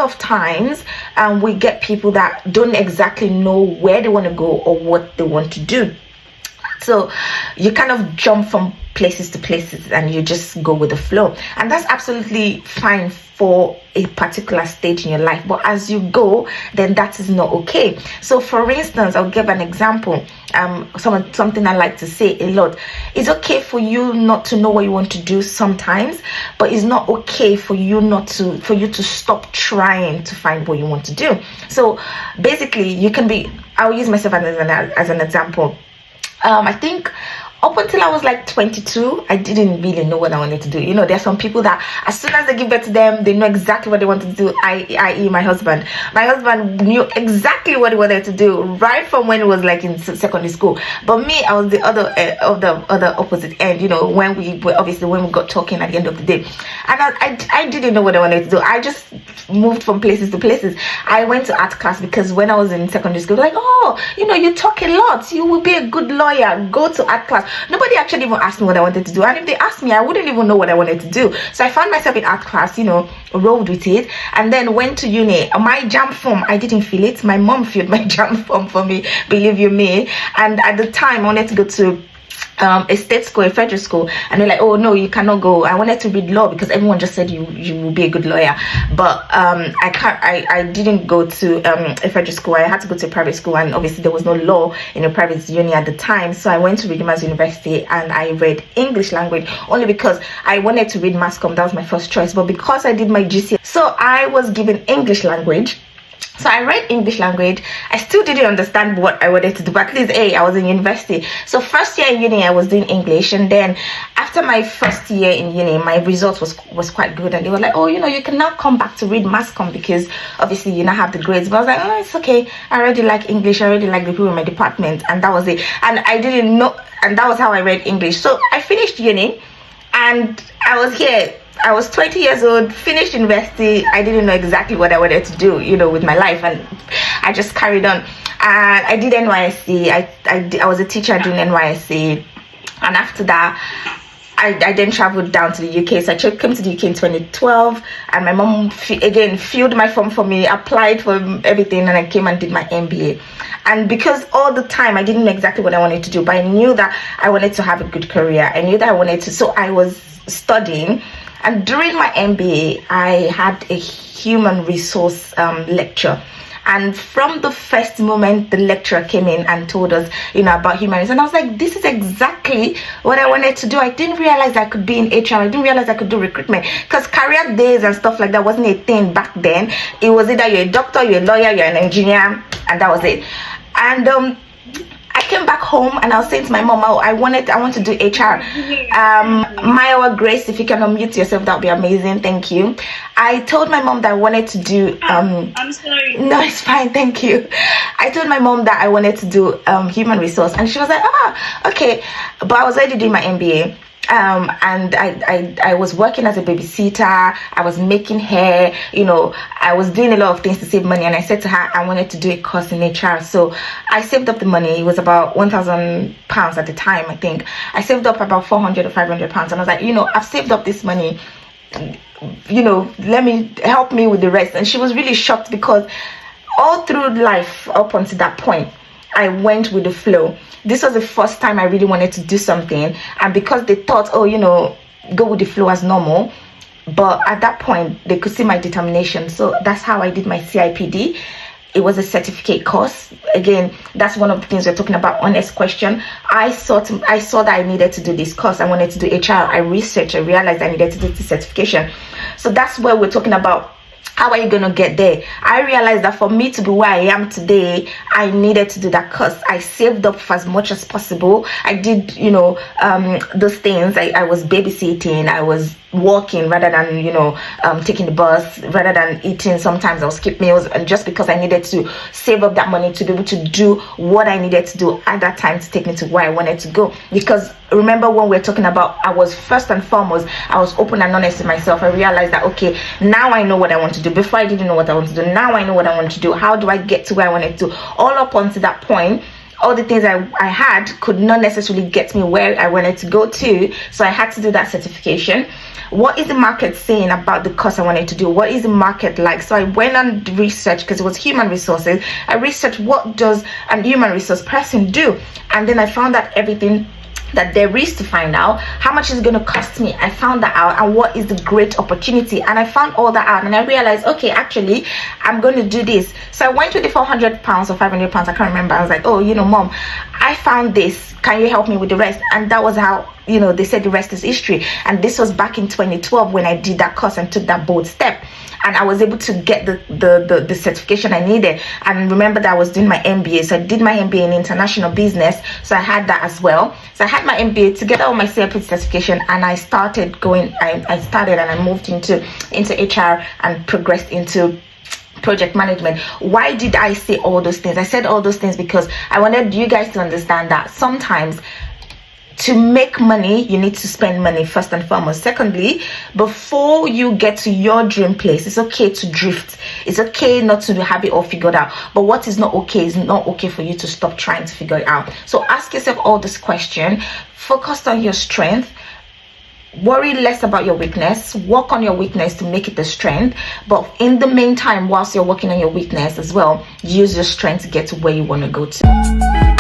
of times we get people that don't exactly know where they want to go or what they want to do. So you kind of jump from places to places and you just go with the flow, and that's absolutely fine for a particular stage in your life. But as you go, then that is not okay. So for instance, I'll give an example. Something I like to say a lot: it's okay for you not to know what you want to do sometimes, but it's not okay for you to stop trying to find what you want to do. So basically, I'll use myself as an example. I think up until I was like 22, I didn't really know what I wanted to do. You know, there are some people that as soon as they give birth to them, they know exactly what they want to do. I.e. my husband. My husband knew exactly what he wanted to do right from when he was like in secondary school. But me, I was the other opposite end. You know, when we got talking at the end of the day, and I didn't know what I wanted to do. I just moved from places to places. I went to art class because when I was in secondary school, like, oh, you know, you talk a lot, you will be a good lawyer, go to art class. Nobody actually even asked me what I wanted to do, and if they asked me, I wouldn't even know what I wanted to do. So I found myself in art class, you know, rolled with it, and then went to uni. My JAMB form, I didn't feel it. My mom filled my JAMB form for me, believe you me. And at the time, I wanted to go to a state school, a federal school, and they're like, oh no, you cannot go. I wanted to read law because everyone just said you will be a good lawyer, but I didn't go to a federal school. I had to go to a private school, and obviously there was no law in a private uni at the time. So I went to Redeemers University and I read English language, only because I wanted to read mass comm. That was my first choice, but because I did my GCSE, so I was given English language. So I read English language. I still didn't understand what I wanted to do, but at least I was in university. So first year in uni, I was doing English, and then after my first year in uni, my results was quite good, and they were like, oh, you know, you can now come back to read mass comm because obviously you now have the grades. But I was like, oh, it's okay. I already like English. I already like the people in my department, and that was it. And I didn't know, and that was how I read English. So I finished uni, and I was here. I was 20 years old, finished university. I didn't know exactly what I wanted to do, you know, with my life, and I just carried on. And I did NYSC. I was a teacher doing NYSC, and after that, I then traveled down to the UK. So I came to the UK in 2012, and my mom again filled my form for me, applied for everything, and I came and did my MBA. And because all the time I didn't know exactly what I wanted to do, but I knew that I wanted to have a good career. I knew that I wanted to, so I was studying. And during my MBA, I had a human resource lecture. And from the first moment the lecturer came in and told us, you know, about human resource, and I was like, this is exactly what I wanted to do. I didn't realize I could be in HR. I didn't realize I could do recruitment, because career days and stuff like that wasn't a thing back then. It was either you're a doctor, you're a lawyer, you're an engineer, and that was it. And I came back home and I was saying to my mom, oh, I want to do HR. Maya Grace, if you can unmute yourself, that would be amazing. Thank you. I told my mom that I wanted to do I'm sorry. No, it's fine, thank you. I told my mom that I wanted to do human resource, and she was like, okay. But I was already doing my MBA. And I was working as a babysitter. I was making hair, you know, I was doing a lot of things to save money. And I said to her, I wanted to do a course in HR. So I saved up the money. It was about £1,000 at the time, I think. I saved up about £400 or £500. And I was like, you know, I've saved up this money, you know, help me with the rest. And she was really shocked, because all through life up until that point, I went with the flow. This was the first time I really wanted to do something, and because they thought, oh, you know, go with the flow as normal, but at that point they could see my determination. So that's how I did my CIPD. It was a certificate course. Again, that's one of the things we're talking about, honest question. I saw that I needed to do this course. I wanted to do HR. I researched, I realized I needed to do the certification. So that's where we're talking about, how are you gonna get there? I realized that for me to be where I am today, I needed to do that course. I saved up for as much as possible. I did, you know, those things. I was babysitting. I was walking rather than, you know, taking the bus, rather than eating. Sometimes I'll skip meals, and just because I needed to save up that money to be able to do what I needed to do at that time to take me to where I wanted to go. Because remember, when we're talking about, I was first and foremost, I was open and honest with myself. I realized that, okay, now I know what I want to do. Before I didn't know what I want to do. Now I know what I want to do. How do I get to where I wanted to? All up until that point, all the things I had could not necessarily get me where I wanted to go to. So I had to do that certification. What is the market saying about the course I wanted to do? What is the market like? So I went and researched, because it was human resources. I researched, what does a human resource person do? And then I found out everything that there is to find out. How much is it going to cost me? I found that out. And what is the great opportunity? And I found all that out, and I realized, okay, actually I'm going to do this. So I went with the 400 pounds or 500 pounds, I can't remember. I was like, oh, Mom, I found this, can you help me with the rest? And that was how, they said the rest is history. And this was back in 2012 when I did that course and took that bold step, and I was able to get the certification I needed. And remember that I was doing my MBA, so I did my MBA in international business, so I had that as well. So I had my MBA together with my CIP certification, and I started going, I started and I moved into HR and progressed into project management. Why did I say all those things? I said all those things because I wanted you guys to understand that sometimes to make money, you need to spend money first and foremost. Secondly, before you get to your dream place, it's okay to drift. It's okay not to have it all figured out. But what is not okay is not okay for you to stop trying to figure it out. So ask yourself all this question. Focus on your strength. Worry less about your weakness. Work on your weakness to make it a strength. But in the meantime, whilst you're working on your weakness as well, use your strength to get to where you want to go to.